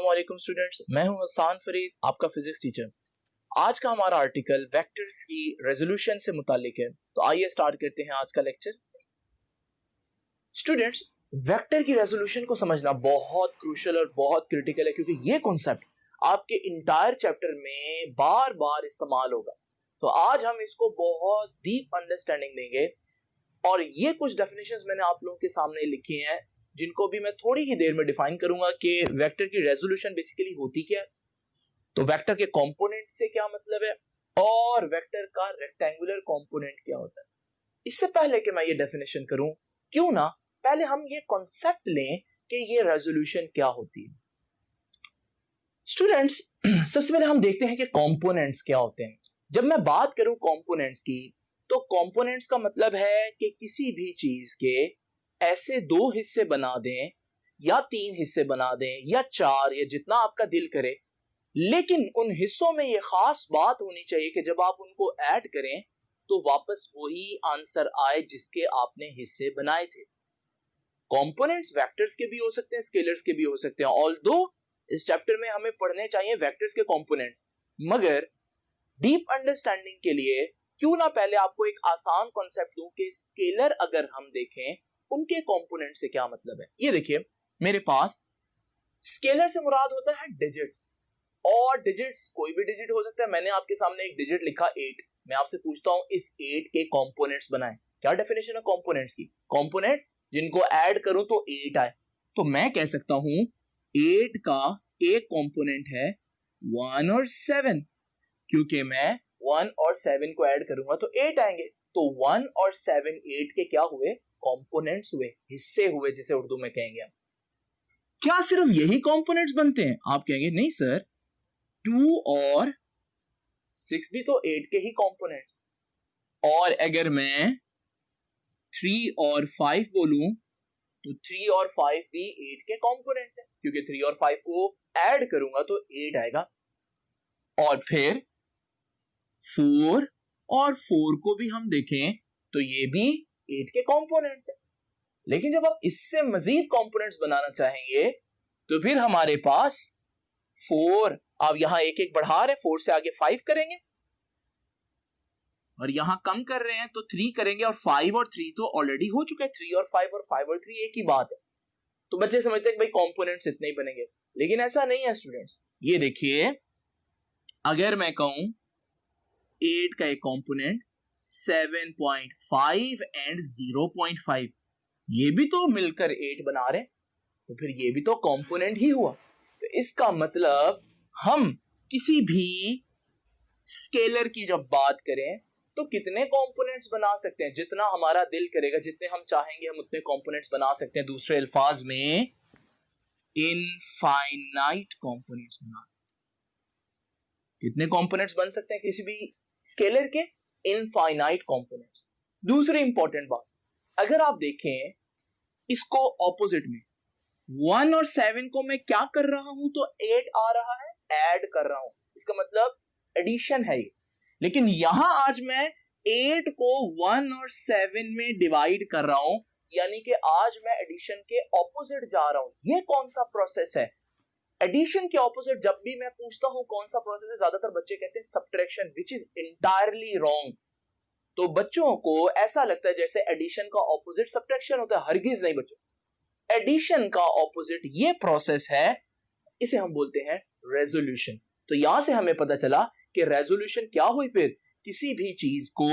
अस्सलामुअलैकुम स्टूडेंट्स, मैं हूं हसन फरीद, आपका फिजिक्स टीचर। आज का हमारा आर्टिकल वेक्टर्स की रेजोल्यूशन से मुतालिक है। तो आइए स्टार्ट करते हैं आज का लेक्चर। स्टूडेंट्स, वेक्टर की रेजोल्यूशन को समझना बहुत क्रूशियल और बहुत क्रिटिकल है, क्योंकि ये कॉन्सेप्ट आपके इंटायर चैप्टर में बार बार इस्तेमाल होगा। तो आज हम इसको बहुत डीप अंडरस्टैंडिंग देंगे और ये कुछ डेफिनेशंस मैंने आप लोगों के सामने लिखी हैं, जिनको भी मैं थोड़ी ही देर में डिफाइन करूंगा कि वेक्टर की रेजोल्यूशन बेसिकली होती क्या है, तो वेक्टर के कंपोनेंट से क्या मतलब है और वेक्टर का रेक्टेंगुलर कंपोनेंट क्या होता है। इससे पहले कि मैं ये डेफिनेशन करूं, क्यों ना पहले हम ये कॉन्सेप्ट लें कि ये रेजोल्यूशन क्या होती है। स्टूडेंट्स, सबसे पहले हम देखते हैं कि कंपोनेंट्स क्या होते हैं। जब मैं बात करूं कंपोनेंट्स की, तो कंपोनेंट्स का मतलब है कि किसी भी चीज के ऐसे दो हिस्से बना दें या तीन हिस्से बना दें या चार या जितना आपका दिल करे, लेकिन उन हिस्सों में ये खास बात होनी चाहिए कि जब आप उनको ऐड करें तो वापस वही आंसर आए जिसके आपने हिस्से बनाए थे। कंपोनेंट्स वेक्टर्स के भी हो सकते हैं, स्केलर्स के भी हो सकते हैं। ऑल्दो इस चैप्टर में हमें पढ़ने चाहिए वेक्टर्स के कंपोनेंट्स, मगर डीप अंडरस्टैंडिंग के लिए क्यों ना पहले आपको एक आसान कॉन्सेप्ट दूं कि स्केलर अगर हम देखें उनके कंपोनेंट से क्या मतलब है। ये देखिए, मेरे पास स्केलर से मुराद होता है डिजिट्स, और डिजिट्स कोई भी डिजिट हो सकता है। मैंने आपके सामने एक डिजिट लिखा 8, मैं आपसे पूछता हूं इस 8 के कंपोनेंट्स बनाएं। क्या डेफिनेशन है कंपोनेंट्स की? कंपोनेंट्स जिनको ऐड करूं तो 8 आए। तो मैं कह सकता हूं 8 का एक कंपोनेंट है 1 और 7, क्योंकि मैं 1 और 7 को ऐड करूंगा तो 8 आएंगे। तो 1 और 7 8 के क्या हुए? कंपोनेंट्स हुए, हिस्से हुए, जिसे उर्दू में कहेंगे हम। क्या सिर्फ यही कंपोनेंट्स बनते हैं? आप कहेंगे नहीं सर, 2 और 6 भी तो 8 के ही कंपोनेंट्स। और अगर मैं 3 और 5 बोलूं तो 3 और 5 भी 8 के कंपोनेंट्स हैं, क्योंकि 3 और 5 को ऐड करूंगा तो 8 आएगा। और फिर 4 और 4 को भी हम देखें तो ये भी 8 के कंपोनेंट्स हैं। लेकिन जब आप इससे मजीद कंपोनेंट्स बनाना चाहेंगे तो फिर हमारे पास 4, आप यहां एक एक बढ़ा रहे हैं, 4 से आगे 5 करेंगे, और यहां कम कर रहे हैं तो 3 करेंगे, और 5 और 3 तो ऑलरेडी हो चुका है। 3 और 5 और 5 और 3 एक ही बात है। तो बच्चे समझते हैं कि भाई कंपोनेंट्स इतने ही बनेंगे, लेकिन ऐसा नहीं है स्टूडेंट्स। ये देखिए, अगर मैं कहूं 8 का एक कंपोनेंट 7.5 एंड 0.5, ये भी तो मिलकर 8 बना रहे हैं, तो फिर ये भी तो कंपोनेंट ही हुआ। तो इसका मतलब हम किसी भी स्केलर की जब बात करें तो कितने कंपोनेंट्स बना सकते हैं? जितना हमारा दिल करेगा, जितने हम चाहेंगे हम उतने कंपोनेंट्स बना सकते हैं। दूसरे अल्फाज में इनफाइनाइट कंपोनेंट्स बना सकते हैं। कितने कंपोनेंट्स बन सकते हैं किसी भी स्केलर के? Infinite components. दूसरी इंपॉर्टेंट बात, अगर आप देखें इसको ऑपोजिट में, 1 और 7 को मैं क्या कर रहा हूं तो 8 आ रहा है, ऐड कर रहा हूं, इसका मतलब एडिशन है ये। लेकिन यहां आज मैं 8 को 1 और 7 में डिवाइड कर रहा हूं, यानी कि आज मैं एडिशन के ऑपोजिट जा रहा हूं। ये कौन सा प्रोसेस है? एडिशन के ऑपोजिट जब भी मैं पूछता हूं कौन सा प्रोसेस है, ज्यादातर बच्चे कहते हैं subtraction, which is entirely wrong. तो बच्चों को ऐसा लगता है जैसे एडिशन का ऑपोजिट सब्ट्रैक्शन होता है। हरगिज नहीं बच्चों, एडिशन का ऑपोजिट ये प्रोसेस है, इसे हम बोलते हैं रेजोल्यूशन। तो यहां से हमें पता चला कि रेजोल्यूशन क्या हुई, फिर किसी भी चीज को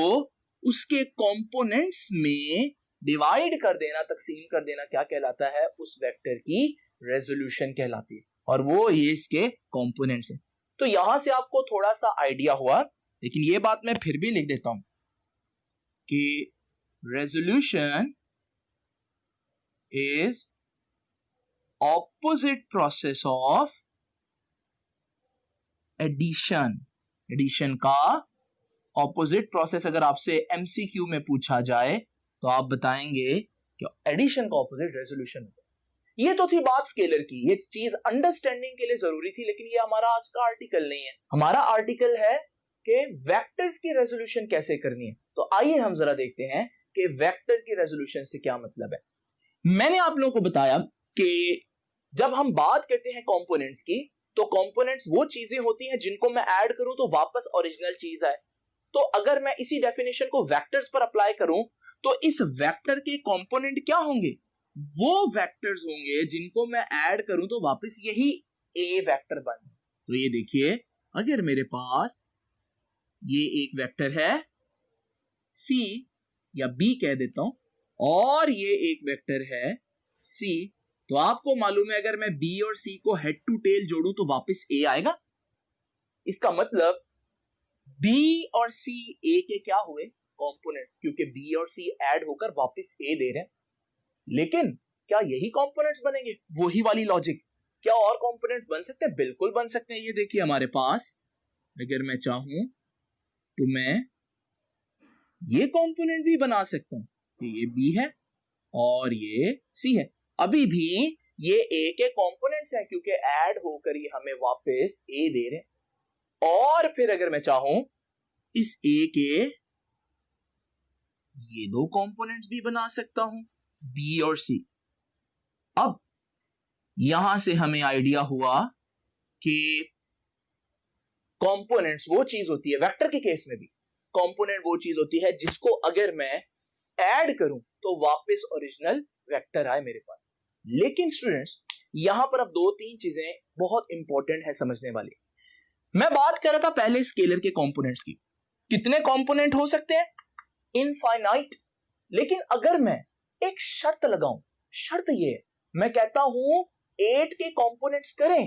उसके कंपोनेंट्स में डिवाइड कर देना, तकसीम कर देना, क्या कहलाता है? उस वेक्टर की रेजोल्यूशन कहलाती है, और वो ये इसके कंपोनेंट्स हैं। तो यहां से आपको थोड़ा सा आइडिया हुआ, लेकिन ये बात मैं फिर भी लिख देता हूं कि resolution is opposite process of addition। Addition का ऑपोजिट प्रोसेस अगर आपसे एमसीक्यू में पूछा जाए तो आप बताएंगे कि एडिशन का ऑपोजिट रेजोल्यूशन होता है। ये तो थी बात स्केलर की, ये चीज अंडरस्टैंडिंग के लिए जरूरी थी, लेकिन ये हमारा आज का आर्टिकल नहीं है। हमारा आर्टिकल है कि वेक्टर्स की रेजोल्यूशन कैसे करनी है। तो आइए हम जरा देखते हैं कि वेक्टर की रेजोल्यूशन से क्या मतलब है। मैंने आप लोगों को बताया कि जब हम बात करते हैं कंपोनेंट्स की, तो कंपोनेंट्स वो चीजें होती हैं जिनको मैं ऐड करूं तो वापस ओरिजिनल चीज आए। तो अगर मैं इसी डेफिनेशन को वेक्टर्स पर अप्लाई करूं तो इस वेक्टर के कंपोनेंट क्या होंगे? वो वेक्टर्स होंगे जिनको मैं ऐड करूं तो वापस यही ए वेक्टर बने। तो ये देखिए, अगर मेरे पास ये एक वेक्टर है सी, या बी कह देता हूं, और ये एक वेक्टर है सी, तो आपको मालूम है अगर मैं बी और सी को हेड टू टेल जोड़ूं तो वापस ए आएगा। इसका मतलब बी और सी ए के क्या हुए? कंपोनेंट, क्योंकि बी और सी ऐड होकर वापस ए दे रहे हैं। लेकिन क्या यही कंपोनेंट्स बनेंगे? वही वाली लॉजिक। क्या और कंपोनेंट्स बन सकते हैं? बिल्कुल बन सकते हैं। ये देखिए हमारे पास, अगर मैं चाहूं तो मैं ये कंपोनेंट भी बना सकता हूं कि ये बी है और ये सी है। अभी भी ये ए के कंपोनेंट्स हैं क्योंकि ऐड होकर ये हमें वापस ए दे रहे हैं। और फिर अगर मैं चाहूं इस ए के ये दो कंपोनेंट्स भी बना सकता हूं, बी और सी। अब यहां से हमें आइडिया हुआ कि कंपोनेंट्स वो चीज होती है, वेक्टर के केस में भी कंपोनेंट वो चीज होती है जिसको अगर मैं ऐड करूं तो वापस ओरिजिनल वेक्टर आए मेरे पास। लेकिन स्टूडेंट्स, यहां पर अब दो तीन चीजें बहुत इंपॉर्टेंट है समझने वाली। मैं बात कर रहा था पहले स्केलर के कंपोनेंट्स की। कितने कंपोनेंट हो सकते हैं? इनफाइनाइट। लेकिन अगर मैं एक शर्त लगाऊं, शर्त ये है, मैं कहता हूं 8 के कंपोनेंट्स करें,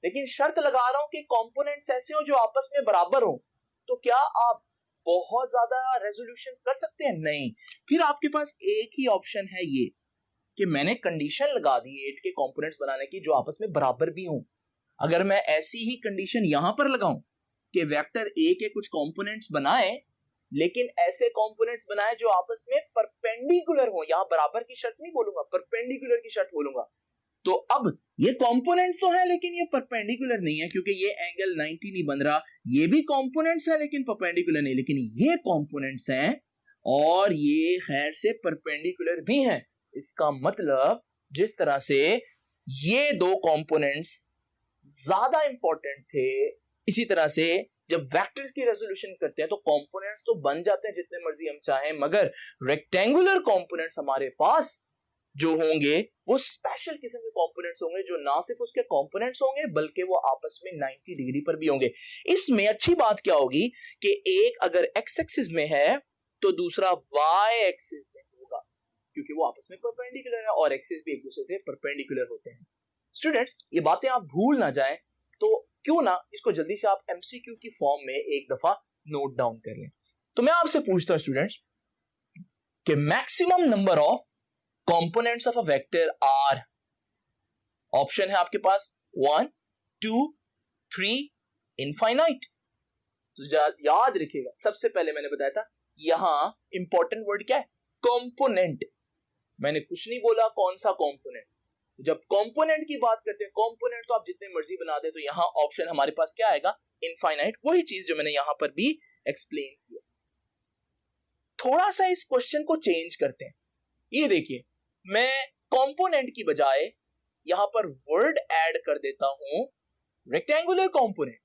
लेकिन शर्त लगा रहा हूं कि कंपोनेंट्स ऐसे हो जो आपस में बराबर हो, तो क्या आप बहुत ज्यादा रेजोल्यूशंस कर सकते हैं? नहीं। फिर आपके पास एक ही ऑप्शन है, ये कि मैंने कंडीशन लगा दी 8 के कंपोनेंट्स बनाने की जो आपस में बराबर भी हों। अगर मैं ऐसी ही कंडीशन यहां पर लगाऊं कि वेक्टर ए के कुछ कंपोनेंट्स बनाए, लेकिन ऐसे कंपोनेंट्स बनाए जो आपस में परपेंडिकुलर हो, यहां बराबर की शर्त नहीं बोलूंगा, परपेंडिकुलर की शर्त बोलूंगा, तो अब ये कंपोनेंट्स तो है लेकिन ये परपेंडिकुलर नहीं है क्योंकि ये एंगल 90 नहीं बन रहा। ये भी कंपोनेंट्स है लेकिन परपेंडिकुलर नहीं, लेकिन ये कंपोनेंट्स हैं और ये खैर से परपेंडिकुलर भी हैं। इसका मतलब जिस तरह से ये दो कंपोनेंट्स ज्यादा इंपॉर्टेंट थे, इसी तरह से जब वेक्टर्स की रेजोल्यूशन करते हैं तो कंपोनेंट्स तो बन जाते हैं जितने मर्जी हम चाहें, मगर रेक्टेंगुलर कंपोनेंट्स हमारे पास जो होंगे वो स्पेशल किस्म के कंपोनेंट्स होंगे जो ना सिर्फ उसके कंपोनेंट्स होंगे बल्कि वो आपस में 90 डिग्री पर भी होंगे। इसमें अच्छी बात क्या होगी कि एक अगर एक्स एक्सिस में है तो दूसरा वाई एक्सिस में होगा, क्योंकि वो आपस में परपेंडिकुलर है और एक्सिस भी एक दूसरे से परपेंडिकुलर होते हैं। स्टूडेंट्स, ये बातें आप भूल ना जाएं, तो क्यों ना इसको जल्दी से आप एमसीक्यू की फॉर्म में एक दफा नोट डाउन कर लें। तो मैं आपसे पूछता हूं स्टूडेंट्स कि maximum number of components of a vector are, option है आपके पास 1 2 3 इनफाइनाइट। तो याद रखिएगा, सबसे पहले मैंने बताया था यहां इंपॉर्टेंट वर्ड क्या है? कंपोनेंट। मैंने कुछ नहीं बोला कौन सा कंपोनेंट। जब कंपोनेंट की बात करते हैं, कंपोनेंट तो आप जितने मर्जी बना दे, तो यहां ऑप्शन हमारे पास क्या आएगा? इनफाइनाइट। वही चीज जो मैंने यहां पर भी एक्सप्लेन किया। थोड़ा सा इस क्वेश्चन को चेंज करते हैं। ये देखिए, मैं कंपोनेंट की बजाय यहां पर वर्ड ऐड कर देता हूं रेक्टेंगुलर कंपोनेंट।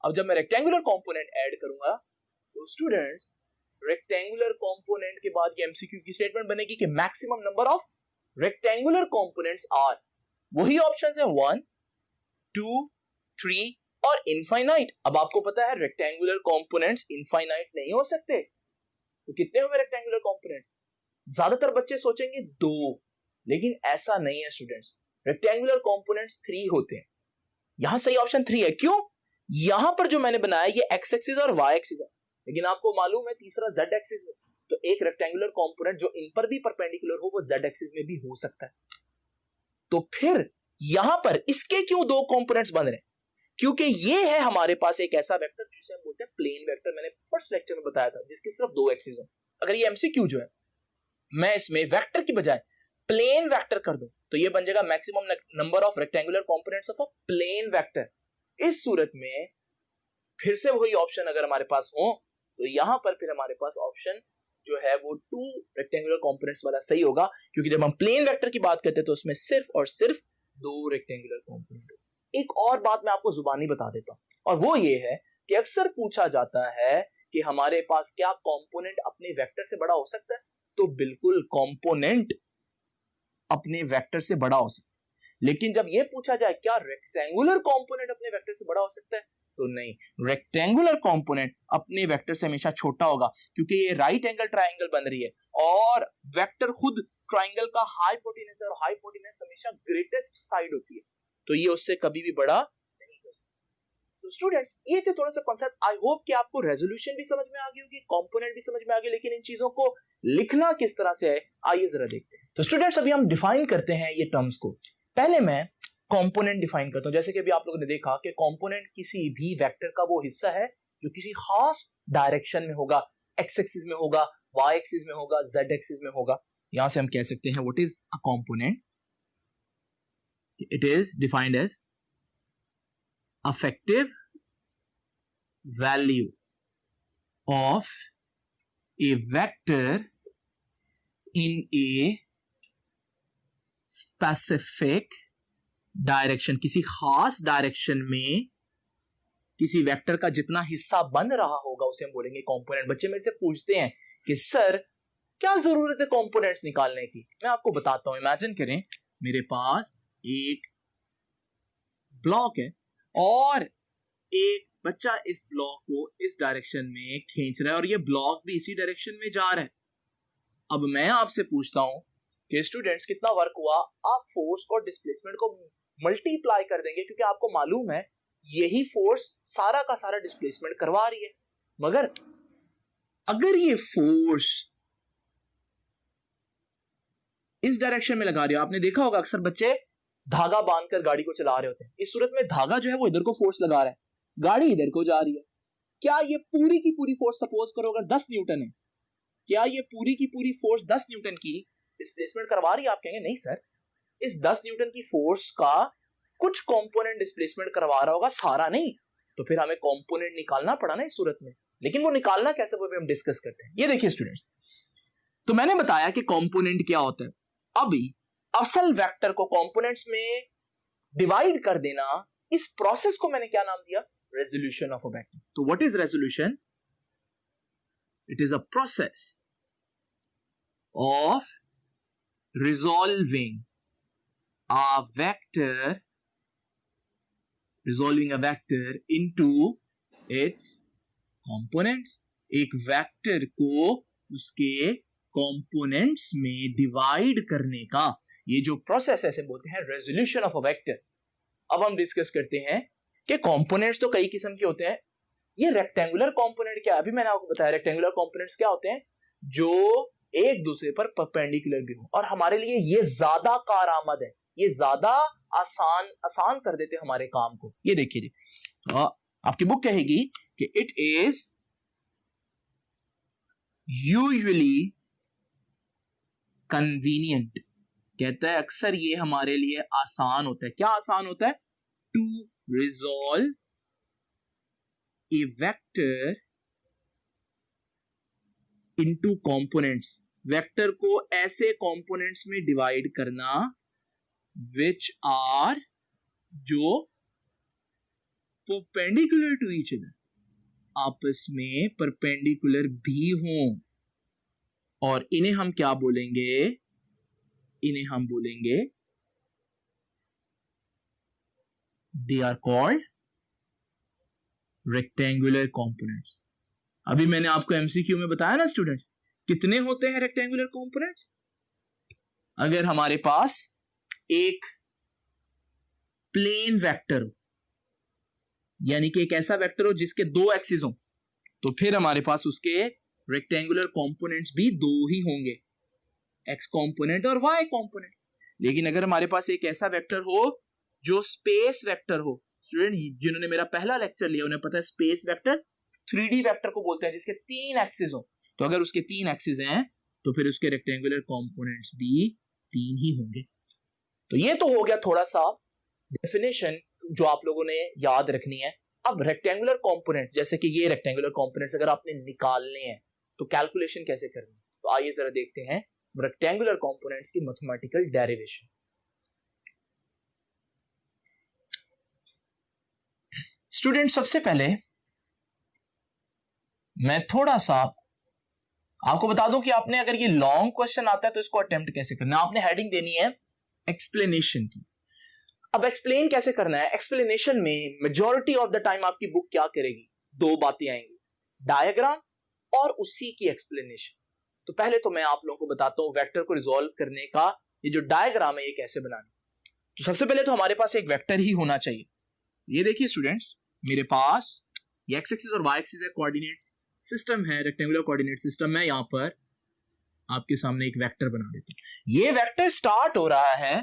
अब जब मैं रेक्टेंगुलर कंपोनेंट ऐड करूंगा तो स्टूडेंट्स, रेक्टेंगुलर कंपोनेंट के बाद ये एमसीक्यू की स्टेटमेंट बनेगी कि maximum number of rectangular components are, वही ऑप्शंस हैं 1 2 3 और इनफाइनाइट। अब आपको पता है रेक्टेंगुलर कंपोनेंट्स इनफाइनाइट नहीं हो सकते, तो कितने हुए रेक्टेंगुलर कंपोनेंट्स? ज्यादातर बच्चे सोचेंगे 2, लेकिन ऐसा नहीं है स्टूडेंट्स। रेक्टेंगुलर कंपोनेंट्स 3 होते हैं। यहां सही ऑप्शन 3 है। क्यों? यहां पर जो मैंने बनाया ये एक्स एक्सिस और वाई एक्सिस है, लेकिन आपको मालूम है तीसरा जेड एक्सिस है, तो एक रेक्टेंगुलर कंपोनेंट जो इन पर भी परपेंडिकुलर हो वो जेड एक्सिस में भी हो सकता है। तो फिर यहां पर इसके क्यों दो कंपोनेंट्स बन रहे हैं? क्योंकि ये है हमारे पास एक ऐसा वेक्टर जिसे हम बोलते हैं प्लेन वेक्टर। मैंने फर्स्ट लेक्चर में बताया था, जिसके सिर्फ दो एक्सिस हैं। अगर ये एमसीक्यू जो है मैं इसमें वेक्टर की बजाय प्लेन वेक्टर कर दूं तो ये बन जाएगा maximum number of rectangular components of a plane vector. इस सूरत में फिर से वही ऑप्शन अगर हमारे पास हो तो यहां पर फिर हमारे पास ऑप्शन जो है वो 2 रेक्टेंगुलर कंपोनेंट्स वाला सही होगा, क्योंकि जब हम प्लेन वेक्टर की बात करते हैं तो उसमें सिर्फ और सिर्फ दो रेक्टेंगुलर कंपोनेंट। एक और बात मैं आपको जुबानी बता देता हूं, और वो ये है कि अक्सर पूछा जाता है कि हमारे पास क्या कंपोनेंट अपने वेक्टर से बड़ा हो सकता है? तो बिल्कुल, कंपोनेंट अपने वेक्टर से बड़ा हो सकता है। लेकिन जब यह पूछा जाए क्या रेक्टेंगुलर कंपोनेंट अपने वेक्टर से बड़ा हो सकता है, तो नहीं, रेक्टेंगुलर कंपोनेंट अपने वेक्टर से हमेशा छोटा होगा, क्योंकि ये राइट एंगल ट्राइंगल बन रही है और वेक्टर खुद ट्राइंगल का हाइपोटेनस है, और हाइपोटेनस हमेशा ग्रेटेस्ट साइड होती है, तो ये उससे कभी भी बड़ा नहीं हो सकता। तो स्टूडेंट्स, ये थे थोड़ा सा कॉन्सेप्ट। आई होप कि आपको रेजोल्यूशन भी समझ में आ गई होगी, कंपोनेंट भी समझ में आ गई, लेकिन इन चीजों को लिखना किस तरह से है आइए जरा देखते हैं। तो स्टूडेंट्स, अभी हम डिफाइन करते हैं ये टर्म्स को। पहले मैं कंपोनेंट डिफाइन करता हूं। जैसे कि अभी आप लोगों ने देखा कि कंपोनेंट किसी भी वेक्टर का वो हिस्सा है जो किसी खास डायरेक्शन में होगा, एक्स एक्सिस में होगा, वाई एक्सिस में होगा, जेड एक्सिस में होगा। यहां से हम कह सकते हैं what is a component? It is defined as effective value of a vector in a specific direction. किसी खास डायरेक्शन में किसी वेक्टर का जितना हिस्सा बन रहा होगा उसे हम बोलेंगे कंपोनेंट। बच्चे मेरे से पूछते हैं कि सर क्या जरूरत है कंपोनेंट्स निकालने की? मैं आपको बताता हूं। इमेजिन करें मेरे पास एक ब्लॉक है और एक बच्चा इस ब्लॉक को इस डायरेक्शन में खींच रहा है और ये ब्लॉक भी इसी डायरेक्शन में जा रहा है। अब मैं आपसे पूछता हूं कि स्टूडेंट्स कितना वर्क हुआ? आप फोर्स और डिस्प्लेसमेंट को मल्टीप्लाई कर देंगे, क्योंकि आपको मालूम है यही फोर्स सारा का सारा डिस्प्लेसमेंट करवा रही है। मगर अगर ये फोर्स इस डायरेक्शन में लगा रही हो, आपने देखा होगा अक्सर बच्चे धागा बांधकर गाड़ी को चला रहे होते हैं। इस सूरत में धागा जो है वो इधर को फोर्स लगा रहा है, गाड़ी इधर को जा रही है। क्या ये पूरी की पूरी फोर्स, सपोज करो अगर 10 न्यूटन है, क्या ये पूरी की पूरी फोर्स 10 न्यूटन की डिस्प्लेसमेंट करवा रही है? आप कहेंगे नहीं सर, इस 10 न्यूटन की फोर्स का कुछ कंपोनेंट डिस्प्लेसमेंट करवा रहा होगा, सारा नहीं। तो फिर हमें कंपोनेंट निकालना पड़ा ना इस सूरत में। लेकिन वो निकालना कैसे, वो भी हम डिस्कस करते हैं। ये देखिए स्टूडेंट्स, तो मैंने बताया कि कंपोनेंट क्या होता है। अभी असल वेक्टर को कंपोनेंट्स में डिवाइड कर देना, इस प्रोसेस को मैंने क्या नाम दिया? Resolution of a vector. तो what is resolution? It is a process of resolving a vector into its components। एक वेक्टर को उसके कंपोनेंट्स में डिवाइड करने का ये जो प्रोसेस है, इसे बोलते हैं रेजोल्यूशन ऑफ अ वेक्टर। अब हम डिस्कस करते हैं कि कंपोनेंट्स तो कई किस्म के होते हैं। ये रेक्टेंगुलर कंपोनेंट क्या है? अभी मैंने आपको बताया रेक्टेंगुलर कंपोनेंट्स क्या होते हैं, जो एक दूसरे पर परपेंडिकुलर भी हो, और हमारे लिए ये ज्यादा कारआमद है, ये ज्यादा आसान कर देते हमारे काम को। ये देखिए जी, आपकी बुक कहेगी कि इट इज यूजुअली कन्वीनियंट। कहता है अक्सर ये हमारे लिए आसान होता है। क्या आसान होता है? To resolve a vector into components. Vector को ऐसे कंपोनेंट्स में डिवाइड करना विच आर, जो परपेंडिकुलर टू ईच अदर, आपस में परपेंडिकुलर भी हों। और इन्हें हम क्या बोलेंगे? इन्हें हम बोलेंगे, they are called rectangular components. अभी मैंने आपको एमसीक्यू में बताया ना स्टूडेंट्स, कितने होते हैं रेक्टेंगुलर कंपोनेंट्स? अगर हमारे पास एक प्लेन वेक्टर हो, यानी कि एक ऐसा वेक्टर हो जिसके दो एक्सिस हो, तो फिर हमारे पास उसके रेक्टेंगुलर कंपोनेंट्स भी दो ही होंगे, एक्स कंपोनेंट और वाई कंपोनेंट। लेकिन अगर हमारे पास एक ऐसा वेक्टर हो जो स्पेस वेक्टर हो, स्टूडेंट जिन्होंने मेरा पहला लेक्चर लिया उन्हें पता है स्पेस वेक्टर 3D वेक्टर को बोलते हैं, जिसके 3 एक्सिस हो। तो अगर उसके 3 एक्सिस हैं तो फिर उसके रेक्टेंगुलर कंपोनेंट्स भी 3 ही होंगे। तो ये तो हो गया थोड़ा सा डेफिनेशन जो आप लोगों ने याद रखनी है। अब रेक्टेंगुलर कंपोनेंट्स, जैसे कि ये रेक्टेंगुलर कंपोनेंट्स अगर आपने निकालने हैं तो कैलकुलेशन कैसे करनी है, तो आइए जरा देखते हैं रेक्टेंगुलर कंपोनेंट्स की मैथमेटिकल डेरिवेशन। स्टूडेंट सबसे पहले मैं थोड़ा सा आपको बता दूं कि आपने अगर ये लॉन्ग क्वेश्चन आता है तो इसको अटेम्प्ट कैसे करना है। आपने हेडिंग देनी है एक्सप्लेनेशन की। अब एक्सप्लेन कैसे करना है? एक्सप्लेनेशन में मेजॉरिटी ऑफ द टाइम आपकी बुक क्या करेगी? दो बातें आएंगी, डायग्राम और उसी की एक्सप्लेनेशन। तो पहले तो मैं आप लोगों को बताता हूं वेक्टर को रिजॉल्व करने का ये जो डायग्राम है ये कैसे बनाना। तो सबसे पहले तो हमारे पास एक वेक्टर ही होना चाहिए। ये देखिए स्टूडेंट्स, मेरे पास ये एक्स एक्सिस और वाई एक्सिस है, कोऑर्डिनेट्स सिस्टम है, रेक्टेंगुलर कोऑर्डिनेट सिस्टम। मैं यहां पर आपके सामने एक वेक्टर बना देता हूं। ये वेक्टर स्टार्ट हो रहा है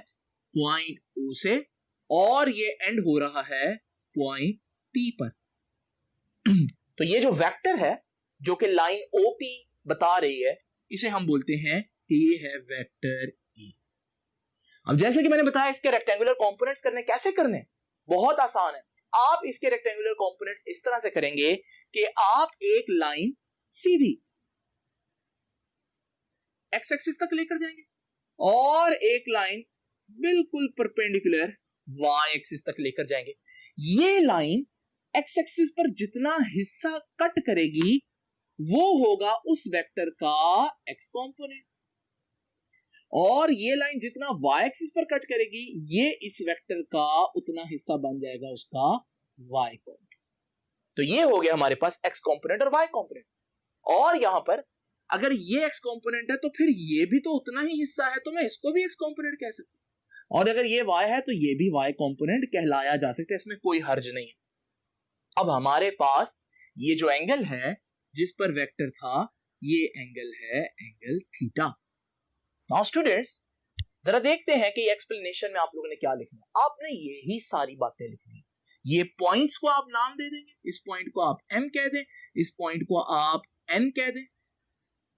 पॉइंट ओ से और ये एंड हो रहा है पॉइंट पी पर। तो ये जो वेक्टर है जो कि लाइन ओपी बता रही है, इसे हम बोलते हैं कि ये है वेक्टर ए। अब जैसे कि मैंने बताया इसके रेक्टेंगुलर कंपोनेंट्स करने कैसे करने, बहुत आसान है। आप इसके रेक्टेंगुलर कंपोनेंट्स इस तरह से करेंगे कि आप एक लाइन सीधी एक्स एक्सिस तक लेकर जाएंगे और एक लाइन बिल्कुल परपेंडिकुलर वाई एक्सिस तक लेकर जाएंगे। ये लाइन एक्स एक्सिस पर जितना हिस्सा कट करेगी वो होगा उस वेक्टर का एक्स कंपोनेंट, और ये लाइन जितना वाई एक्सिस पर कट करेगी ये इस वेक्टर का उतना हिस्सा बन जाएगा उसका वाई कंपोनेंट। तो ये हो गया हमारे पास एक्स कंपोनेंट और वाई कंपोनेंट। और यहां पर अगर ये एक्स कंपोनेंट है तो फिर ये भी तो उतना ही हिस्सा है, तो मैं इसको भी एक्स कंपोनेंट कह सकता हूं। और अगर ये वाई है तो ये भी वाई कंपोनेंट कहलाया जा सकता है, इसमें कोई हर्ज नहीं है। अब हमारे पास ये जो एंगल है जिस पर वेक्टर था, ये एंगल है एंगल थीटा। नाउ स्टूडेंट्स जरा देखते हैं कि एक्सप्लेनेशन में आप लोगों ने क्या लिखना है। आपने यही सारी बातें लिखनी है। ये पॉइंट्स को आप नाम दे देंगे, इस पॉइंट को आप m कह दें, इस पॉइंट को आप n कह दें।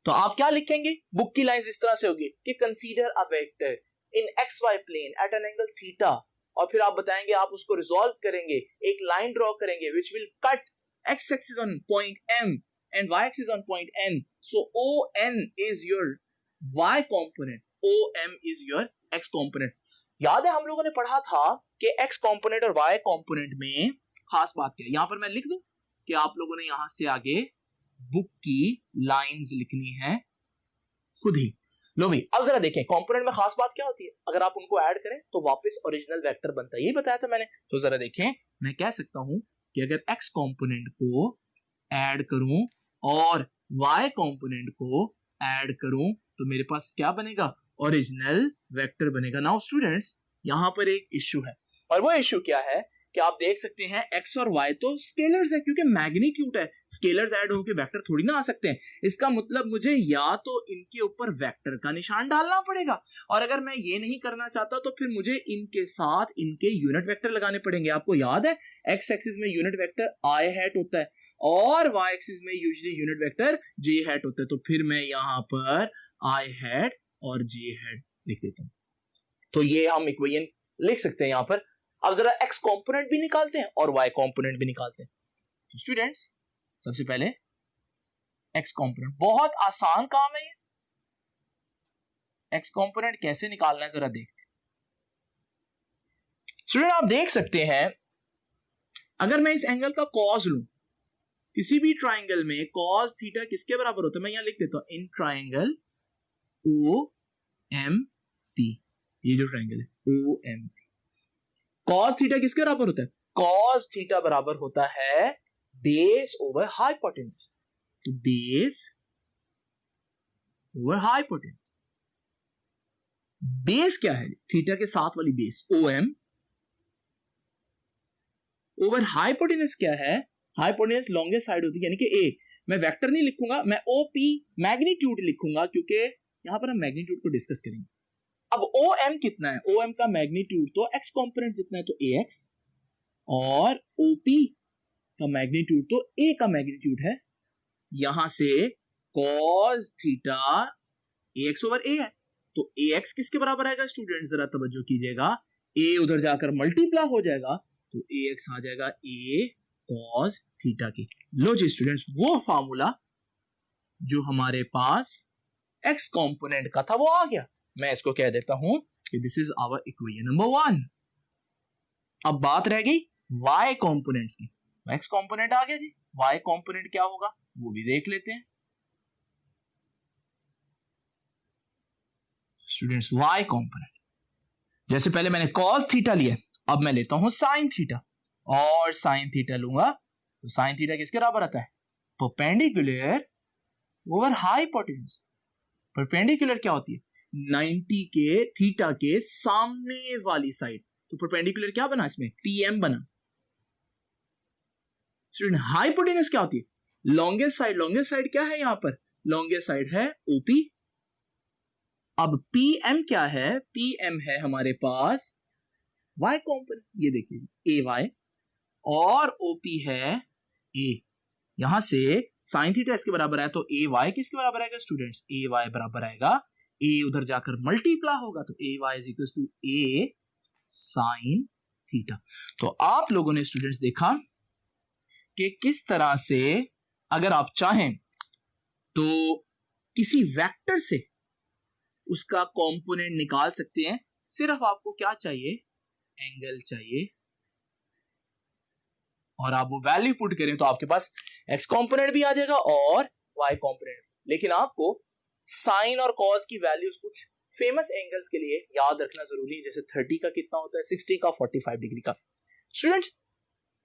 तो आप क्या लिखेंगे? बुक की लाइंस इस तरह से होगी कि consider a vector in x y plane at an angle theta, और फिर आप बताएंगे आप उसको रिजॉल्व करेंगे, एक लाइन ड्रॉ करेंगे which will cut x axis on point m and y axis on point n. So ON is your y component, OM is your x component. याद है हम लोगों ने पढ़ा था कि x component और y component में खास बात क्या है। यहां पर मैं लिख दूं कि आप लोगों ने यहां से आगे बुक की लाइंस लिखनी है खुद ही। लो भाई अब जरा देखें कंपोनेंट में खास बात क्या होती है। अगर आप उनको ऐड करें तो वापस ओरिजिनल वेक्टर बनता है, यही बताया था मैंने। तो जरा देखें, मैं कह सकता हूं कि अगर x कंपोनेंट को ऐड करूं और y कंपोनेंट को ऐड करूं तो मेरे पास क्या बनेगा? ओरिजिनल वेक्टर बनेगा। नाउ स्टूडेंट्स यहां पर एक इश्यू है, और वो इश्यू क्या है कि आप देख सकते हैं x और y तो स्केलर्स है, क्योंकि मैग्नीट्यूड है, स्केलर्स ऐड होकर वेक्टर थोड़ी ना आ सकते हैं। इसका मतलब मुझे या तो इनके ऊपर वेक्टर का निशान डालना पड़ेगा, और अगर मैं ये नहीं करना चाहता तो फिर मुझे इनके साथ इनके यूनिट वेक्टर लगाने पड़ेंगे। आपको याद है x एक्सिस में यूनिट वेक्टर i हैट होता है और y एक्सिस में usually unit vector j hat होता है। तो फिर मैं यहां पर i हैट और j हैट लिख देता हूं। तो ये हम इक्वेशन लिख सकते हैं यहां पर। अब जरा x कंपोनेंट भी निकालते हैं और y कंपोनेंट भी निकालते हैं। तो स्टूडेंट्स सबसे पहले x कंपोनेंट, बहुत आसान काम है ये। x कंपोनेंट कैसे निकालना है जरा देखते हैं। स्टूडेंट आप देख सकते हैं अगर मैं इस एंगल का कॉस लूं, किसी भी ट्राइंगल में कॉस थीटा किसके बराबर होता है? मैं यहां लिख देता हूं इन ट्राइंगल OMP। ये जो ट्राइंगल है OMP, कॉस थीटा किसके बराबर होता है? कॉस थीटा बराबर होता है बेस ओवर हाइपोटेन्यूज। तो बेस ओवर हाइपोटेन्यूज, बेस क्या है? थीटा के साथ वाली बेस OM ओवर हाइपोटेन्यूज क्या है? हाइपोटेन्यूज लॉन्गेस्ट साइड होती है यानी कि A। मैं वेक्टर नहीं लिखूंगा, मैं OP मैग्नीट्यूड लिखूंगा, क्योंकि यहां पर हम मैग्नीट्यूड को डिस्कस करेंगे। अब OM कितना है? OM का मैग्नीट्यूड तो x कंपोनेंट जितना है, तो AX, और OP का मैग्नीट्यूड तो A का मैग्नीट्यूड है। यहां से cos theta AX over A है, तो AX किसके बराबर आएगा? स्टूडेंट जरा तवज्जो कीजिएगा, A उधर जाकर मल्टीप्लाई हो जाएगा तो AX आ जाएगा A cos थीटा की। लो जी स्टूडेंट्स, वो फार्मूला जो हमारे पास x कंपोनेंट का था वो आ गया। मैं इसको कह देता हूं कि this is our equation number 1। अब बात रह गई y कंपोनेंट्स की। एक्स कंपोनेंट आ गया जी, वाई कंपोनेंट क्या होगा वो भी देख लेते हैं स्टूडेंट्स। वाई कंपोनेंट, जैसे पहले मैंने कॉस थीटा लिया, अब मैं लेता हूं साइन थीटा, और साइन थीटा लूंगा तो साइन थीटा किसके बराबर आता है, परपेंडिकुलर ओवर हाइपोटेन्यूज। परपेंडिकुलर क्या होती है, 90 के थीटा के सामने वाली साइड, तो परपेंडिकुलर क्या बना इसमें, पीएम बना। स्टूडेंट हाइपोटेन्यूज क्या होती है, लॉन्गेस्ट साइड, लॉन्गेस्ट साइड क्या है यहां पर, लॉन्गेस्ट साइड है ओपी। अब पीएम क्या है, पीएम है हमारे पास वाई कंपोनेंट, ये देखिए ए वाई, और ओपी है ए। यहां से साइन थीटा इसके बराबर है, तो ए वाई किसके बराबर आएगा स्टूडेंट्स, ए वाई बराबर आएगा, ए उधर जाकर मल्टीप्लाई होगा, तो a y is equal to a sine theta. तो आप लोगों ने स्टूडेंट्स देखा कि किस तरह से अगर आप चाहें तो किसी वेक्टर से उसका कंपोनेंट निकाल सकते हैं। सिर्फ आपको क्या चाहिए, एंगल चाहिए, और आप वो वैल्यू पुट करें तो आपके पास एक्स कंपोनेंट भी आ जाएगा और वाई कंपोनेंट। लेकिन आपको साइन और कॉस की वैल्यूज कुछ फेमस एंगल्स के लिए याद रखना जरूरी है, जैसे 30 का कितना होता है, 60 का, 45 डिग्री का। स्टूडेंट्स,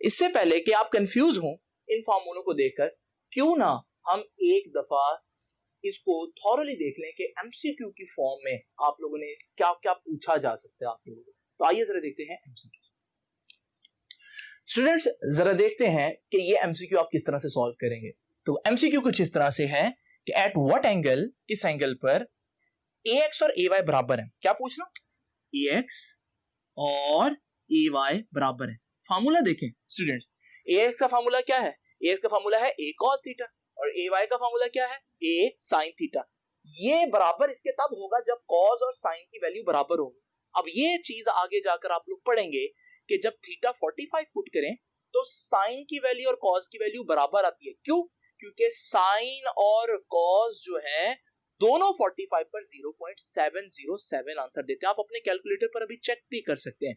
इससे पहले कि आप कंफ्यूज हो इन फॉर्मूलों को देखकर, क्यों ना हम एक दफा इसको थॉरली देख लें कि एमसीक्यू की फॉर्म में आप लोगों ने क्या क्या पूछा जा सकता है आप लोगों को। तो आइए जरा देखते हैं एमसीक्यू। स्टूडेंट्स, जरा देखते हैं कि ये एमसीक्यू आप किस तरह से सॉल्व करेंगे। तो एमसीक्यू कुछ इस तरह से है कि एट व्हाट एंगल, किस एंगल पर ax और ay बराबर है। क्या पूछना, ax और ay बराबर है। फार्मूला देखें स्टूडेंट्स, ax का फार्मूला क्या है, ax का फार्मूला है a cos थीटा, और ay का फार्मूला क्या है, a sin थीटा। ये बराबर इसके तब होगा जब cos और sin की वैल्यू बराबर होगी। अब ये चीज आगे जाकर आप लोग पढ़ेंगे कि जब थीटा 45 पुट करें तो साइन की वैल्यू और कॉस की वैल्यू बराबर आती है। क्यों, क्योंकि साइन और कॉस जो है दोनों 45 पर 0.707 आंसर देते हैं। आप अपने कैलकुलेटर पर अभी चेक भी कर सकते हैं।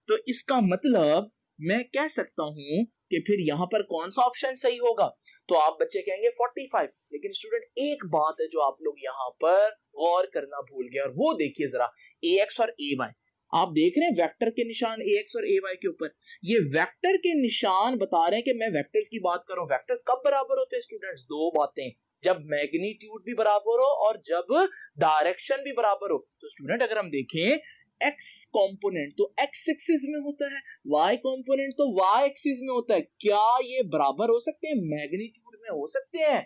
तो इसका मतलब मैं कह सकता हूं कि फिर यहां पर कौन सा ऑप्शन सही होगा, तो आप बच्चे कहेंगे 45। लेकिन स्टूडेंट, एक बात है जो आप लोग यहां पर गौर करना भूल गए, और वो देखिए जरा, ax और ay आप देख रहे हैं वेक्टर के निशान ax और ay के ऊपर। ये वेक्टर के निशान बता रहे हैं कि मैं वेक्टर्स की बात कर रहा हूं। वेक्टर्स कब बराबर होते हैं स्टूडेंट्स, दो बातें, जब मैग्नीट्यूड भी बराबर हो और जब डायरेक्शन भी बराबर हो। तो स्टूडेंट, अगर हम देखें x कंपोनेंट तो x एक्सिस में होता है, y कंपोनेंट तो y एक्सिस में होता है। क्या ये बराबर हो सकते हैं, मैग्नीट्यूड में हो सकते हैं,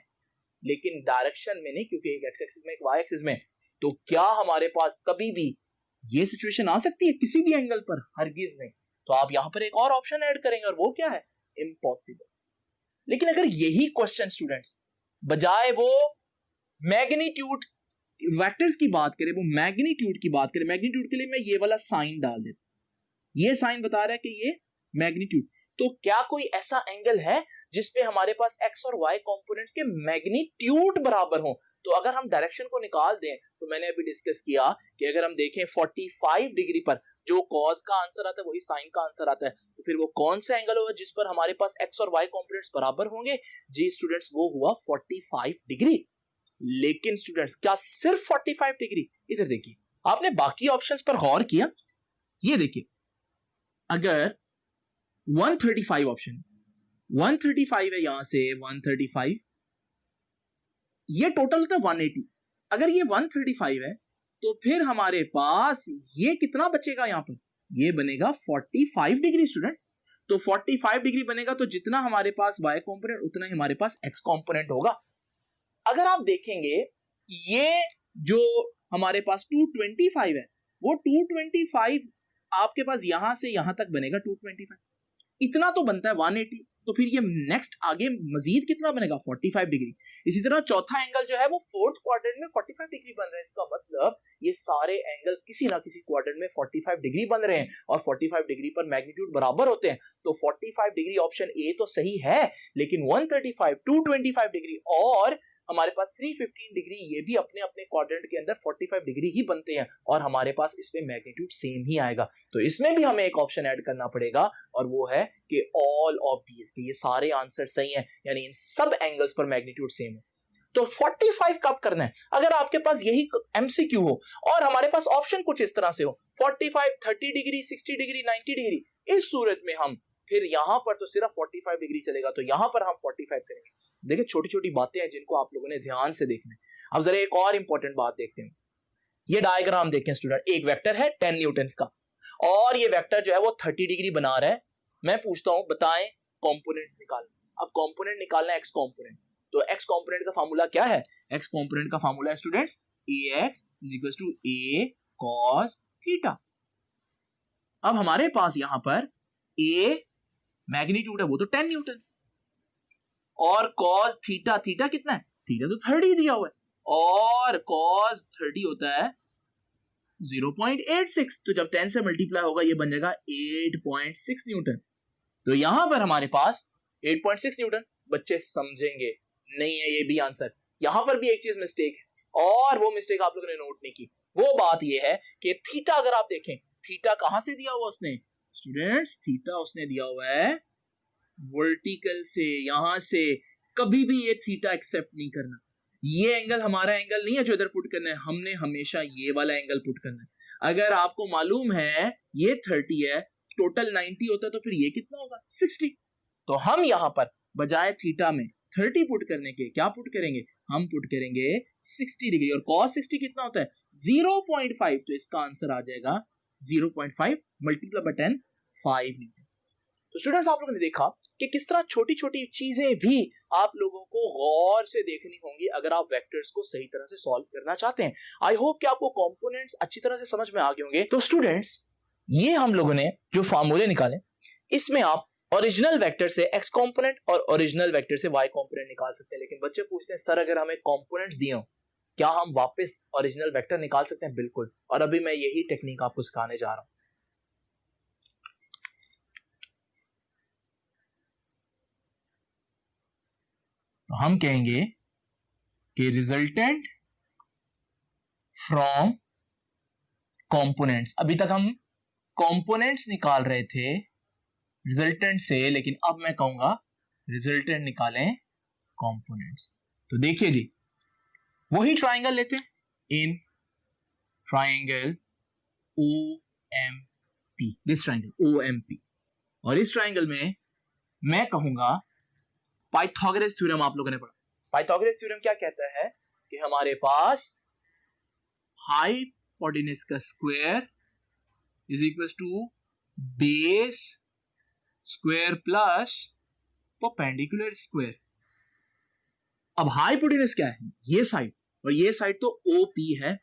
लेकिन डायरेक्शन में नहीं, क्योंकि एक x एक्सिस में एक y एक्सिस में। तो क्या हमारे पास कभी भी ये सिचुएशन आ सकती है किसी भी एंगल पर, हरगिज नहीं। तो आप यहां पर एक और ऑप्शन ऐड करेंगे, और वो क्या है, इम्पॉसिबल। लेकिन अगर यही क्वेश्चन स्टूडेंट्स बजाय वो मैग्नीट्यूड वेक्टर्स की बात करें, वो मैग्नीट्यूड की बात करें, मैग्नीट्यूड के लिए मैं ये वाला साइन डाल देता, ये साइन बता रहा है कि ये मैग्नीट्यूड। तो क्या कोई ऐसा एंगल है जिसपे हमारे पास x और y कंपोनेंट्स के मैग्नीट्यूड बराबर हो? तो अगर हम डायरेक्शन को निकाल दें, तो मैंने अभी डिस्कस किया कि अगर हम देखें 45 डिग्री पर जो cos का आंसर आता है वही sin का आंसर आता है, तो फिर वो कौन सा एंगल होगा जिस पर हमारे पास x और y कंपोनेंट्स बराबर होंगे? जी स्टूडेंट्स, वो हुआ 45 डिग्री। लेकिन स्टूडेंट्स, क्या सिर्फ 45 डिग्री? इधर देखिए, आपने बाकी ऑप्शंस पर गौर किया? ये देखिए, अगर 135 ऑप्शन 135 है, यहां से 135, ये टोटल होता है 180। अगर ये 135 है तो फिर हमारे पास ये कितना बचेगा, यहां पर ये बनेगा 45 डिग्री स्टूडेंट्स। तो 45 डिग्री बनेगा तो जितना हमारे पास y कंपोनेंट उतना ही हमारे पास x कंपोनेंट होगा। अगर आप देखेंगे ये जो हमारे पास 225 है, वो 225 आपके पास यहां से यहां तक बनेगा 225, इतना तो बनता है 180। तो फिर ये नेक्स्ट आगे मजीद कितना बनेगा, 45 डिग्री। इसी तरह चौथा एंगल जो है वो फोर्थ क्वाड्रेंट में 45 डिग्री बन रहा है। इसका मतलब ये सारे एंगल्स किसी ना किसी क्वाड्रेंट में 45 डिग्री बन रहे हैं, और 45 डिग्री पर मैग्नीट्यूड बराबर होते हैं। तो 45 डिग्री ऑप्शन ए तो सही है, लेकिन 135, 225 डिग्री और हमारे पास 315 डिग्री ये भी अपने अपने क्वाड्रेंट के अंदर 45 डिग्री ही बनते हैं और हमारे पास इसमें मैग्नीट्यूड सेम ही आएगा। तो इसमें भी हमें एक ऑप्शन ऐड करना पड़ेगा और वो है कि ऑल ऑफ दीज, ये सारे आंसर सही हैं, यानी इन सब एंगल्स पर मैग्नीट्यूड सेम है। तो 45 कब करना है? अगर आपके पास यही एमसीक्यू हो और हमारे पास ऑप्शन कुछ इस तरह से हो 45, 30 डिग्री, 60 डिग्री, 90 डिग्री, इस सूरत में हम फिर यहां पर तो सिर्फ 45 डिग्री चलेगा, तो यहां पर हम 45 करेंगे। देखिए छोटी छोटी बातें हैं जिनको आप लोगों ने ध्यान से देखना है। अब जरा एक और इंपॉर्टेंट बात देखते हैं। ये डायग्राम देखें स्टूडेंट, एक वेक्टर है 10 न्यूटन का और ये वेक्टर जो है वो 30 डिग्री बना रहा है। मैं पूछता हूं बताएं कंपोनेंट्स निकालना। अब कंपोनेंट निकालना है एक्स कंपोनेंट, तो एक्स कंपोनेंट का फार्मूला क्या है? एक्स कंपोनेंट का फार्मूला है students ax = a cos theta. अब हमारे पास यहां पर a मैग्नीट्यूड है वो तो 10 न्यूटन और cos थीटा, थीटा कितना है? थीटा तो 30 दिया हुआ है और cos 30 होता है 0.86, तो जब 10 से मल्टीप्लाई होगा ये बन जाएगा 8.6 न्यूटन। तो यहां पर हमारे पास 8.6 न्यूटन। बच्चे समझेंगे नहीं है ये भी आंसर। यहां पर भी एक चीज मिस्टेक है और वो मिस्टेक आप लोगों ने नोट नहीं की। वो बात ये है कि थीटा अगर आप देखें, थीटा कहां से दिया हुआ उसने? स्टूडेंट्स थीटा उसने दिया हुआ है वर्टिकल से, यहां से। कभी भी ये थीटा एक्सेप्ट नहीं करना। ये एंगल हमारा एंगल नहीं है जो इधर पुट करना है, हमने हमेशा ये वाला एंगल पुट करना है। अगर आपको मालूम है ये 30 है, टोटल 90 होता है, तो फिर ये कितना होगा? 60। तो हम यहां पर बजाय थीटा में 30 पुट करने के क्या पुट करेंगे? हम पुट करेंगे 60 डिग्री और cos 60 कितना होता है? 0.5। तो इसका आंसर आ जाएगा 0.5 मल्टीप्लाई बाय 10, 5 न्यूटन। तो स्टूडेंट्स आप लोगों ने देखा कि किस तरह छोटी छोटी चीजें भी आप लोगों को गौर से देखनी होंगी अगर आप वेक्टर्स को सही तरह से सॉल्व करना चाहते हैं। आई होप कि आपको कंपोनेंट्स अच्छी तरह से समझ में आ गए होंगे। तो स्टूडेंट्स ये हम लोगों ने जो फार्मूले निकाले, इसमें आप ओरिजिनल वेक्टर से एक्स कंपोनेंट और ओरिजिनल वेक्टर से वाई कंपोनेंट निकाल सकते हैं। लेकिन बच्चे पूछते हैं सर अगर हमें कंपोनेंट्स दिए हो क्या हम वापस ओरिजिनल वेक्टर निकाल सकते हैं? बिल्कुल, और अभी मैं यही टेक्निक आपको सिखाने जा रहा हूं। तो हम कहेंगे कि रिजल्टेंट फ्रॉम कंपोनेंट्स। अभी तक हम कंपोनेंट्स निकाल रहे थे रिजल्टेंट से, लेकिन अब मैं कहूंगा रिजल्टेंट निकालें कंपोनेंट्स। तो देखिए जी, वही ट्राइंगल लेते हैं, in triangle OMP, this triangle OMP, और इस ट्राइंगल में मैं कहूंगा पाइथागोरस थ्योरम आप लोगों ने पढ़ा। पाइथागोरस थ्योरम क्या कहता है कि हमारे पास हाइपोटेनस का square is equal to base square plus perpendicular square. अब हाइपोटेनस क्या है? ये साइड, और ये साइड तो OP है।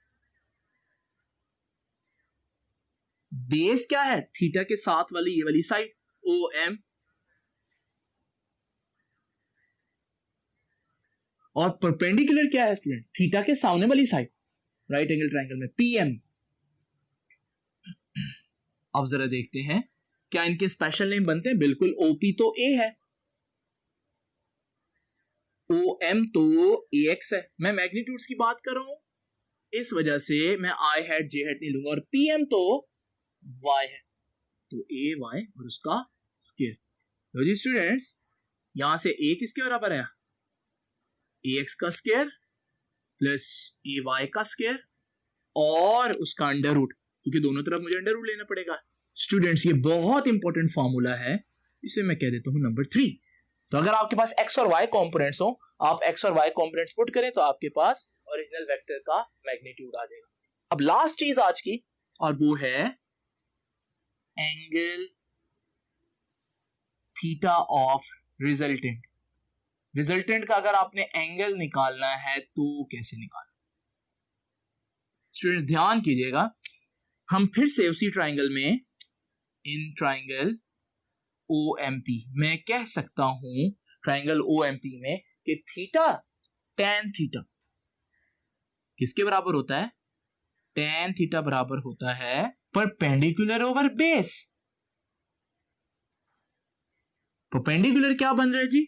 बेस क्या है? थीटा के साथ वाली ये वाली साइड OM, और परपेंडिकुलर क्या है स्टूडेंट? थीटा के सामने वाली साइड राइट एंगल ट्राइंगल में PM। अब जरा देखते हैं क्या इनके स्पेशल नेम बनते हैं? बिल्कुल, OP तो A है, OM तो AX है। मैं मैग्नीट्यूड्स की बात कर रहा हूं, इस वजह से मैं I हैट J हैट नहीं लूंगा, और PM तो Y है, तो AY और उसका स्क्वायर। तो जी स्टूडेंट्स यहां से A किसके बराबर है? AX का स्क्वायर प्लस AY का स्क्वायर और उसका अंडर रूट, क्योंकि दोनों तरफ मुझे अंडर रूट लेना पड़ेगा। स्टूडेंट्स ये बहुत इंपॉर्टेंट फॉर्मूला है, इसे मैं कह देता हूं नंबर 3। तो अगर आपके पास x और y कंपोनेंट्स हो, आप x और y कंपोनेंट्स पुट करें तो आपके पास ओरिजिनल वेक्टर का मैग्नीट्यूड आ जाएगा। अब लास्ट चीज आज की, और वो है angle theta of resultant. Resultant का अगर आपने एंगल निकालना है तो कैसे निकालना? स्टूडेंट ध्यान कीजिएगा, हम फिर से उसी ट्राइंगल में, इन ट्राइंगल OMP, मैं कह सकता हूं ट्राइंगल OMP में कि थीटा tan थीटा किसके बराबर होता है? tan थीटा बराबर होता है परपेंडिकुलर ओवर बेस। परपेंडिकुलर क्या बन रहा है जी?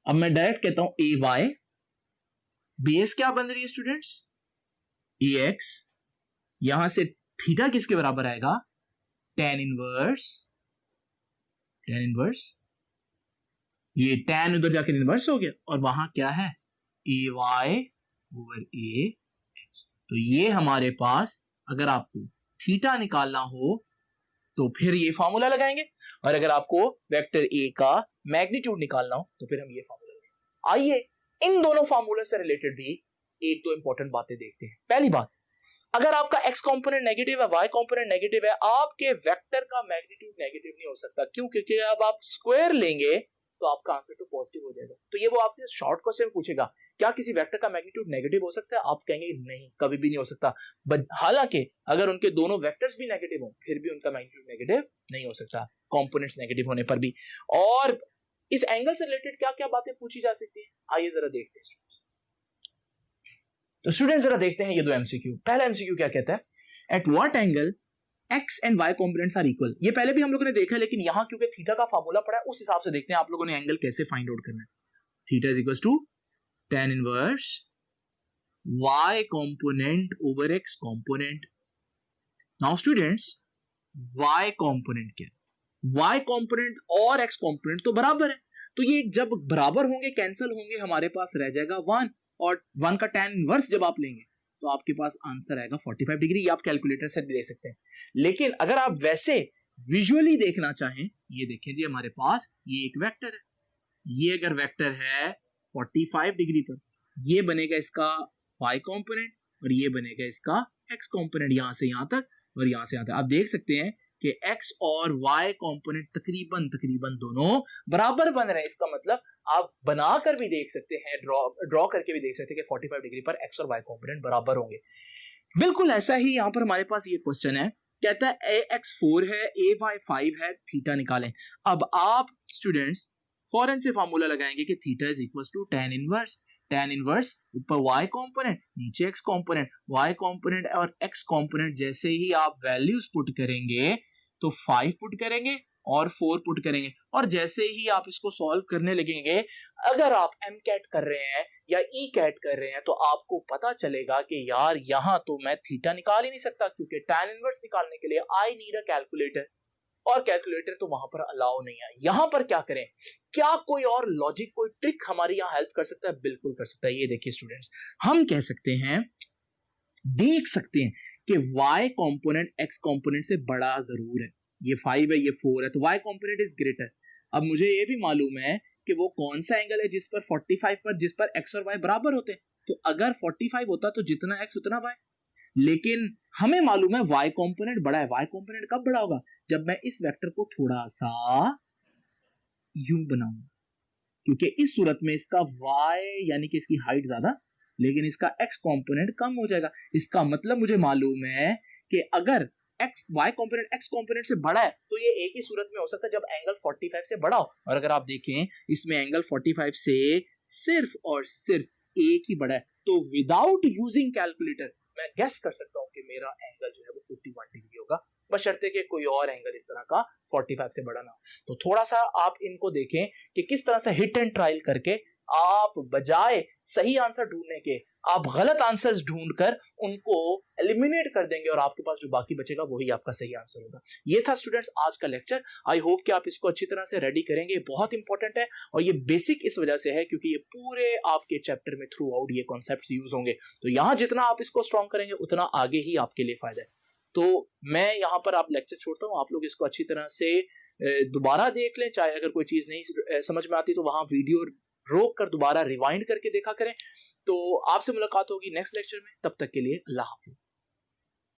अब मैं डायरेक्ट कहता हूं AY बेस क्या बन रही है स्टूडेंट्स? ax, यहां से थीटा किसके बराबर आएगा? tan इनवर्स, ये tan उधर जाकर इनवर्स हो गया और वहां क्या है? ay over ax। तो ये हमारे पास, अगर आपको थीटा निकालना हो तो फिर ये फॉर्मूला लगाएंगे, और अगर आपको वेक्टर ए का मैग्नीट्यूड निकालना हो तो फिर हम ये फॉर्मूला लगाएंगे। आइए इन दोनों फॉर्मूले से रिलेटेड भी एक दो इंपॉर्टेंट बातें देखते हैं। पहली बात, अगर आपका x कंपोनेंट नेगेटिव है, y कंपोनेंट नेगेटिव है, आपके वेक्टर का मैग्नीट्यूड नेगेटिव नहीं हो सकता। क्यों? क्योंकि अब आप स्क्वायर लेंगे तो आपका आंसर तो पॉजिटिव हो जाएगा। तो ये वो आपसे शॉर्ट क्वेश्चन पूछेगा, क्या किसी वेक्टर का मैग्नीट्यूड नेगेटिव हो सकता है? आप कहेंगे नहीं, कभी भी नहीं हो सकता। हालांकि अगर उनके दोनों वेक्टर्स भी नेगेटिव हो फिर भी उनका मैग्नीट्यूड नेगेटिव नहीं हो सकता, कंपोनेंट्स नेगेटिव होने पर भी। और इस एंगल से रिलेटेड क्या क्या बातें पूछी जा सकती है, आइए जरा देखते हैं। तो स्टूडेंट जरा देखते हैं ये दो एमसीक्यू। पहला एमसीक्यू क्या कहता है? At what angle x and y components are equal. ये पहले भी हम लोगों ने देखा है, लेकिन यहां क्योंकि थीटा का फार्मूला पड़ा है उस हिसाब से देखते हैं आप लोगों ने एंगल कैसे फाइंड आउट करना है। Theta is equal to tan inverse y component over x component. Now students, y component क्या है? y कंपोनेंट और x कंपोनेंट तो बराबर है, तो ये जब बराबर होंगे कैंसिल होंगे, हमारे पास रह जाएगा 1, और 1 का tan इनवर्स जब आप लेंगे तो आपके पास आंसर आएगा 45 डिग्री। ये आप कैलकुलेटर से भी दे सकते हैं, लेकिन अगर आप वैसे विजुअली देखना चाहें, ये देखें जी, हमारे पास ये एक वेक्टर है, ये अगर वेक्टर है 45 डिग्री पर, ये बनेगा इसका y कंपोनेंट और ये बनेगा इसका x कंपोनेंट, यहां से यहां तक और यहां से यहां तक। आप देख सकते हैं कि x और y कंपोनेंट तकरीबन दोनों बराबर बन रहे हैं। इसका मतलब आप बनाकर भी देख सकते हैं, ड्रॉ करके भी देख सकते हैं कि 45 डिग्री पर x और y कंपोनेंट बराबर होंगे। बिल्कुल ऐसा ही यहां पर हमारे पास ये क्वेश्चन है, कहता है ax 4 है, ay 5 है, थीटा निकालें। अब आप स्टूडेंट्स फौरन से फार्मूला लगाएंगे कि theta is equal to tan inverse ऊपर y कंपोनेंट नीचे x कंपोनेंट, y कंपोनेंट और x कंपोनेंट जैसे ही आप वैल्यूज पुट करेंगे तो 5 पुट करेंगे और 4 पुट करेंगे, और जैसे ही आप इसको सॉल्व करने लगेंगे, अगर आप एम कैट कर रहे हैं या ई कैट कर रहे हैं तो आपको पता चलेगा कि यार यहां तो मैं थीटा निकाल ही नहीं सकता, क्योंकि tan इनवर्स निकालने के लिए आई नीड अ कैलकुलेटर, और कैलकुलेटर तो वहां पर अलाउ नहीं है। यहां पर क्या करें? क्या कोई और लॉजिक, कोई ट्रिक हमारी यहां हेल्प कर सकता है? बिल्कुल कर सकता है। ये देखिए स्टूडेंट्स, हम कह सकते हैं, देख सकते हैं कि y कंपोनेंट x कंपोनेंट से बड़ा जरूर है। ये 5 है, ये 4 है, तो y कंपोनेंट इज ग्रेटर। अब मुझे ये भी मालूम है कि वो कौन सा एंगल है जिस पर 45 पर जिस पर x और y बराबर होते हैं। तो अगर 45 होता तो जितना x उतना y, लेकिन हमें मालूम है y कंपोनेंट बड़ा है। y कंपोनेंट कब बड़ा होगा? जब मैं इस वेक्टर को थोड़ा सा यूं बनाऊंगा, क्योंकि इस सूरत में इसका y यानी कि इसकी हाइट ज्यादा, लेकिन इसका x कंपोनेंट कम हो जाएगा। इसका मतलब मुझे मालूम है कि अगर y कंपोनेंट x कंपोनेंट से बड़ा है तो ये एक ही सूरत में हो सकता है जब एंगल 45 से बड़ा हो। और अगर आप देखें इसमें एंगल 45 से सिर्फ और सिर्फ एक ही बड़ा है, तो विदाउट यूजिंग कैलकुलेटर मैं गेस कर सकता हूं कि मेरा एंगल जो है वो 51 डिग्री होगा, बशर्ते कि कोई और एंगल इस तरह का 45 से बड़ा ना हो। तो थोड़ा सा आप इनको देखें कि किस तरह से हिट एंड ट्रायल करके आप बजाय सही आंसर ढूंढने के आप गलत आंसर्स ढूंढकर उनको एलिमिनेट कर देंगे, और आपके पास जो बाकी बचेगा वही आपका सही आंसर होगा। ये था स्टूडेंट्स आज का लेक्चर। आई होप कि आप इसको अच्छी तरह से रेडी करेंगे। बहुत इंपॉर्टेंट है, और ये बेसिक इस वजह से है क्योंकि ये पूरे आपके चैप्टर में थ्रू आउट ये कॉन्सेप्ट्स यूज होंगे। तो यहाँ जितना आप इसको स्ट्रॉन्ग करेंगे उतना आगे ही आपके लिए फायदा है। तो मैं यहाँ पर आप लेक्चर छोड़ता हूँ, आप लोग इसको अच्छी तरह से दोबारा देख लें। चाहे अगर कोई चीज नहीं समझ में आती तो वहां वीडियो रोक कर दोबारा रिवाइंड करके देखा करें। तो आपसे मुलाकात होगी नेक्स्ट लेक्चर में, तब तक के लिए अल्लाह हाफिज।